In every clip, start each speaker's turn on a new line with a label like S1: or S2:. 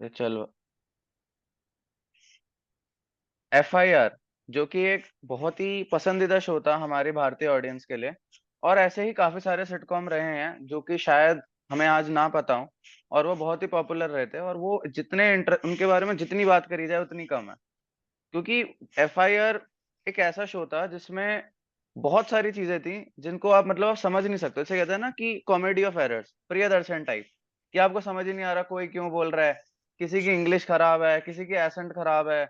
S1: तो चलो, एफआईआर, जो कि एक बहुत ही पसंदीदा शो था हमारी भारतीय ऑडियंस के लिए। और ऐसे ही काफी सारे सिटकॉम रहे हैं जो कि शायद हमें आज ना पता हो, और वो बहुत ही पॉपुलर रहे थे, और वो उनके बारे में जितनी बात करी जाए उतनी कम है। क्योंकि एफआईआर एक ऐसा शो था जिसमें बहुत सारी चीजें थी जिनको आप मतलब आप समझ नहीं सकते। जैसे कहते हैं ना कि comedy of errors, Priyadarshan type, कि आपको समझ ही नहीं आ रहा कोई क्यों बोल रहा है, किसी की इंग्लिश खराब है, किसी की एसेंट खराब है,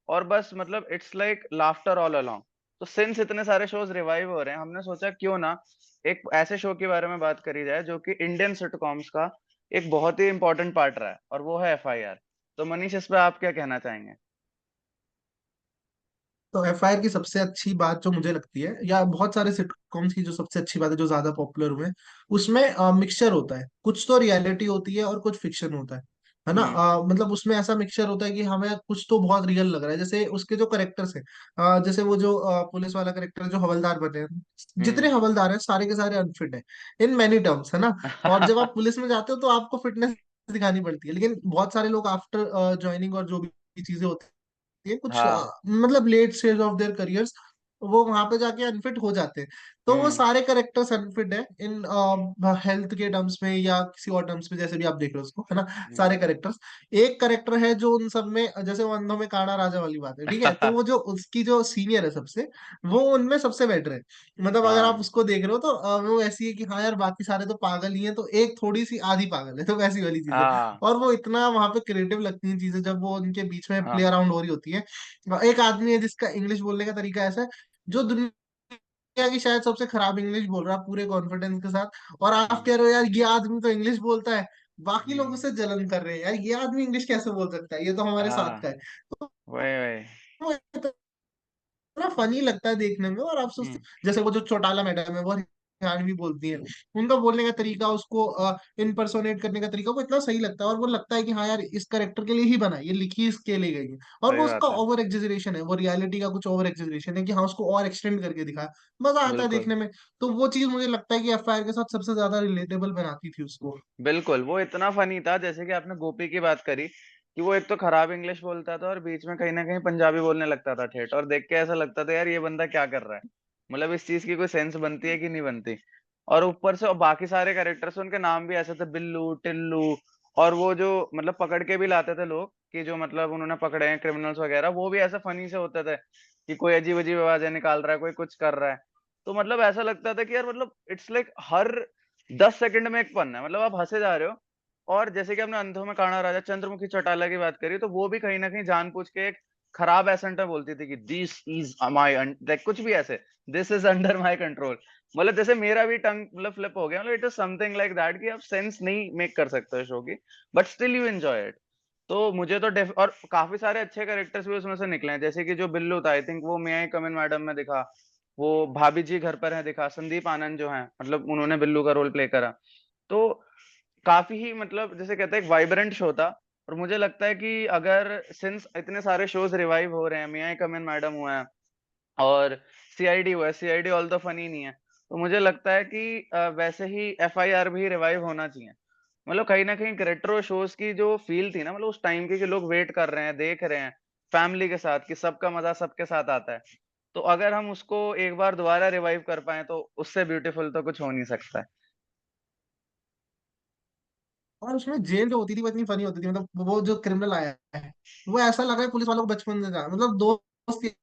S1: और बस मतलब it's like laughter all along. तो सिंस इतने सारे शोज रिवाइव हो रहे हैं, हमने सोचा क्यों ना एक ऐसे शो के बारे में बात करी जाए जो कि इंडियन सिटकॉम्स का एक बहुत ही इंपॉर्टेंट पार्ट रहा है, और वो है एफआईआर। तो मनीष, इस पे आप क्या कहना चाहेंगे?
S2: तो एफआईआर की सबसे अच्छी बात जो मुझे लगती है, या बहुत सारे सिटकॉम्स की जो सबसे अच्छी बात है जो ज्यादा पॉपुलर हुए हैं, उसमें मिक्सचर होता है। कुछ तो रियलिटी होती है और कुछ फिक्शन होता है ना।
S1: हुँ,
S2: मतलब उसमें ऐसा मिक्सचर होता है कि हमें कुछ तो बहुत रियल लग रहा है, जैसे उसके जो करेक्टर्स हैं। जैसे वो जो पुलिस वाला करेक्टर जो हवलदार बने हैं,
S1: हुँ।
S2: जितने हवलदार हैं सारे के सारे अनफिट है इन मैनी टर्म्स, है ना। और जब आप पुलिस में जाते हो तो आपको फिटनेस दिखानी पड़ती है, लेकिन बहुत सारे लोग आफ्टर ज्वाइनिंग और जो भी चीजें होती ये कुछ
S1: हाँ,
S2: मतलब late stage of their careers, वो वहां पे जाके अनफिट हो जाते हैं। तो वो
S1: हुँ,
S2: सारे करेक्टर्स अनफिट है इन हेल्थ के टर्म्स में या किसी और टर्म्स में, जैसे भी आप देख रहे हो उसको, है ना।
S1: हुँ।
S2: सारे करेक्टर्स, एक करेक्टर है जो उन सब में, जैसे वो अंधों में काना राजा वाली बात है, ठीक है। तो वो जो उसकी जो सीनियर है सबसे, वो उनमें सबसे बेटर है। मतलब अगर आप
S1: हाँ,
S2: उसको देख रहे हो तो वो ऐसी है कि हाँ यार बाकी सारे तो पागल ही हैं, तो एक थोड़ी सी आधी पागल है, तो वैसी वाली चीज है।
S1: हाँ,
S2: और वो इतना वहां पे क्रिएटिव लगती है चीजें जब वो उनके बीच में प्ले
S1: हाँ।
S2: अराउंड हो रही होती है। एक आदमी है जिसका इंग्लिश बोलने का तरीका ऐसा है, जो दुनिया की शायद सबसे खराब इंग्लिश बोल रहा है पूरे कॉन्फिडेंस के साथ, और आप
S1: हुँ,
S2: कह रहे हो यार ये आदमी तो इंग्लिश बोलता है। बाकी लोग
S1: हुँ।
S2: उसे जलन कर रहे हैं, यार ये आदमी इंग्लिश कैसे बोल सकता है, ये तो हमारे साथ
S1: हाँ,
S2: का है। तो
S1: वही, वही।
S2: वो इतना फनी लगता है देखने में। और आप
S1: हुँ,
S2: सोचते जैसे वो जो चौटाला मैडम है, वो हरियाणवी बोलती है, उनका बोलने का तरीका, उसको इम्पर्सोनेट करने का तरीका, वो इतना सही लगता है, और वो लगता है कि हाँ यार इस करेक्टर के लिए ही बना है, ये लिखी इसके लिए गई है। और
S1: सही
S2: वो उसका
S1: बात है।
S2: ओवर एग्जेजरेशन है, वो रियलिटी का कुछ ओवर एग्जेजरेशन है कि हाँ उसको और एक्सटेंड करके दिखाया, मजा आता है
S1: बिल्कुल,
S2: देखने में। तो वो चीज मुझे लगता है कि एफआईआर के साथ सबसे ज्यादा रिलेटेबल बनाती थी उसको।
S1: बिल्कुल, वो इतना फ़नी था, जैसे कि आपने गोपी की बात करी, कि वो एक तो खराब इंग्लिश बोलता था और बीच में कहीं न कहीं पंजाबी बोलने लगता था ठेठ, और देख के ऐसा लगता था यार ये बंदा क्या कर रहा है? मतलब इस चीज़ की कोई सेंस बनती है कि नहीं बनती? और ऊपर से बाकी सारे कैरेक्टर्स, उनके नाम भी ऐसे थे, बिल्लू, टिल्लू, और वो जो मतलब पकड़ के भी लाते थे लोग, कि जो मतलब उन्होंने पकड़े हैं क्रिमिनल्स वगैरह, वो भी ऐसे फ़नी से होते थे, कि कोई अजीब-अजीब आवाज़ें निकाल रहा है, कोई कुछ कर रहा है। तो मतलब ऐसा लगता था कि यार मतलब इट्स लाइक हर 10 सेकंड में एक पन है, मतलब आप हँसे जा रहे हो। और जैसे कि आपने अंधों में काना राजा चंद्रमुखी चौटाला की बात करी, तो वो भी कहीं न कहीं जानबूझ के एक खराब एक्सेंट में बोलती थी कि दिस इज़ माय लाइक कुछ भी ऐसे, this is under my control. मतलब जैसे मेरा भी टंग मतलब फ्लिप हो गया, मतलब it is something like that, कि आप सेंस नहीं मेक कर सकते हो शो की, but still you enjoy it. तो मुझे तो डेफ और काफ़ी सारे अच्छे कैरेक्टर्स भी उसमें से निकले हैं, जैसे कि जो बिल्लू था, आई थिंक वो मे आई कम इन मैडम में दिखा, वो भाभी जी घर पर हैं दिखा, संदीप आनंद जो हैं, मतलब उन्होंने बिल्लू का रोल प्ले करा। तो काफ़ी ही मतलब जैसे कहते हैं एक वाइब्रेंट शो था, और मुझे लगता है कि अगर सिंस इतने सारे शोज़ रिवाइव हो रहे हैं, मे आई कम इन मैडम हुआ है और सीआईडी हुआ है, सीआईडी ऑल्दो फनी नहीं है, तो मुझे लगता है कि वैसे ही एफआईआर भी रिवाइव होना चाहिए। मतलब कहीं न कहीं रेट्रो शोज़ की जो फ़ील थी ना, मतलब उस टाइम की कि लोग वेट कर रहे हैं, देख रहे हैं, फैमिली के साथ, कि सबका मज़ा सबके साथ आता है। तो अगर हम उसको एक बार दोबारा रिवाइव कर पाएँ, तो उससे ब्यूटीफुल तो कुछ हो नहीं सकता है।
S2: और उसमें जेल जो होती थी वो इतनी फनी होती थी, मतलब वो जो क्रिमिनल आया है, वो ऐसा लगा है पुलिस वालों को बचपन से था, मतलब दोस्त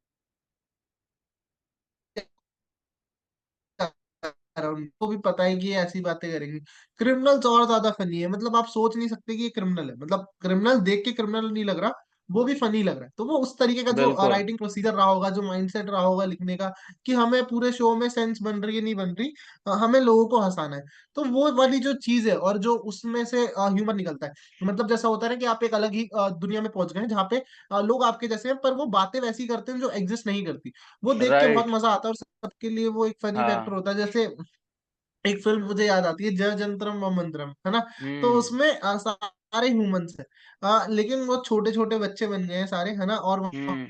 S2: उनको भी पता है कि ये ऐसी बातें करेंगे। क्रिमिनल्स और ज्यादा फनी है, मतलब आप सोच नहीं सकते कि ये क्रिमिनल है, मतलब क्रिमिनल देख के क्रिमिनल नहीं लग रहा, वो भी फनी लग रहा है। तो वो उस तरीके का जो
S1: बिल्कुल।
S2: राइटिंग प्रोसीजर रहा होगा, जो माइंडसेट रहा होगा लिखने का, कि हमें पूरे शो में सेंस बन रही है नहीं बन रही, हमें लोगों को हंसाना है। तो वो वाली जो चीज है, और जो उसमें से ह्यूमर निकलता है, मतलब जैसा होता है ना कि आप एक अलग ही दुनिया में पहुंच गए हैं, जहाँ पे लोग आपके जैसे हैं, पर वो बातें वैसी करते हैं जो एग्जिस्ट नहीं करती। वो देख के बहुत
S1: राइट।
S2: मजा आता है, और सबके लिए वो एक फनी फैक्टर
S1: हाँ।
S2: होता है। जैसे एक फिल्म मुझे याद आती है, जय जंत्रम व मंत्रम, है ना। तो
S1: हुँ,
S2: उसमें सारे ह्यूमंस है, लेकिन वो छोटे छोटे बच्चे बन गए हैं सारे, है ना। और वहां
S1: हुँ,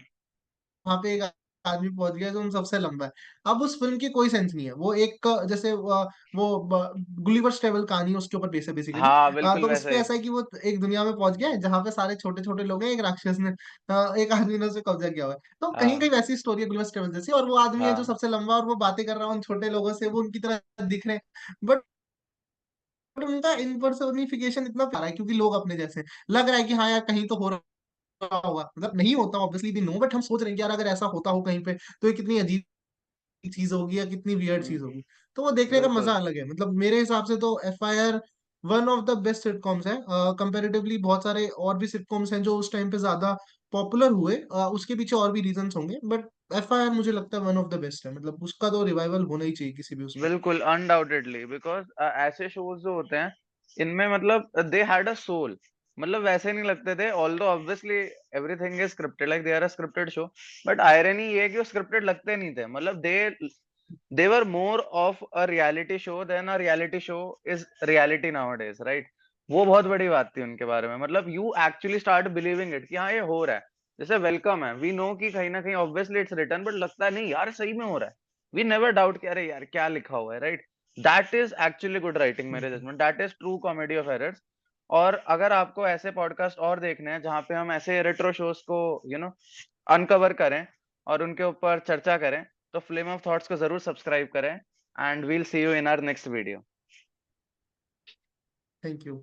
S2: पे एक आदमी पहुंच गया जो उन सबसे लंबा है। अब उस फिल्म की कोई सेंस नहीं है, वो एक जैसे गुलिवर स्टेबल कहानी है, उसके ऊपर बेस है बेसिकली।
S1: हाँ बिल्कुल
S2: तो
S1: वैसा
S2: उसपे
S1: ही।
S2: ऐसा है कि वो एक दुनिया में पहुंच गया है जहाँ पे सारे छोटे छोटे लोग हैं, एक राक्षस ने एक आदमी ने उसे कब्जा किया हुआ है। तो कहीं
S1: हाँ
S2: कहीं वैसी स्टोरी है गुलिवर स्टेबल जैसी, और वो आदमी है जो
S1: हाँ
S2: सबसे लंबा, और वो बातें कर रहा है उन छोटे लोगों से, वो उनकी तरह दिख रहे हैं, बट उनका इनपर्सोनिफिकेशन इतना प्यारा है क्योंकि लोग अपने जैसे हैं। लग रहा है कि हाँ यार कहीं तो हो रहा होगा, मतलब नहीं होता ऑब्वियसली भी नो, बट हम सोच रहे हैं कि यार अगर ऐसा होता हो कहीं पे तो ये कितनी अजीब चीज होगी या कितनी वियर्ड चीज
S1: हम्म,
S2: होगी। तो वो देखने का मजा
S1: बिल्कुल
S2: अलग है, मतलब मेरे हिसाब से तो FIR one of the best sitcoms है। कंपैरेटिवली बहुत सारे और भी सिटकॉम्स हैं जो उस टाइम पे ज्यादा पॉपुलर हुए, उसके पीछे और भी रीजंस होंगे, बट एफआईआर मुझे लगता है वन ऑफ द बेस्ट है, मतलब उसका तो रिवाइवल होना ही चाहिए किसी भी उस पे।
S1: बिल्कुल अनडाउटेडली बिकॉज ऐसे शोज जो होते हैं इनमें मतलब दे हैड अ सोल। मतलब वैसे नहीं लगते थे, although obviously everything is scripted, like they are a scripted show, but irony ये है कि वो स्क्रिप्टेड लगते नहीं थे। मतलब they were more of a reality show than a reality show is reality nowadays, right? वो बहुत बड़ी बात थी उनके बारे में, मतलब you actually start believing it कि हाँ ये हो रहा है। जैसे वेलकम है, वी नो कि कहीं ना कहीं ऑब्वियसली इट्स रिटर्न, बट लगता है नहीं यार सही में हो रहा है। वी नेवर डाउट कि अरे यार क्या लिखा हुआ है, right? That is actually good writing मेरे
S2: बिल्कुल।
S1: Judgement, that is true comedy of errors. और अगर आपको ऐसे पॉडकास्ट और देखने हैं जहाँ पे हम ऐसे रेट्रो शोज को अनकवर करें और उनके ऊपर चर्चा करें, तो फ्लेम ऑफ थॉट्स को जरूर सब्सक्राइब करें। And we'll see you in our next video.
S2: Thank you.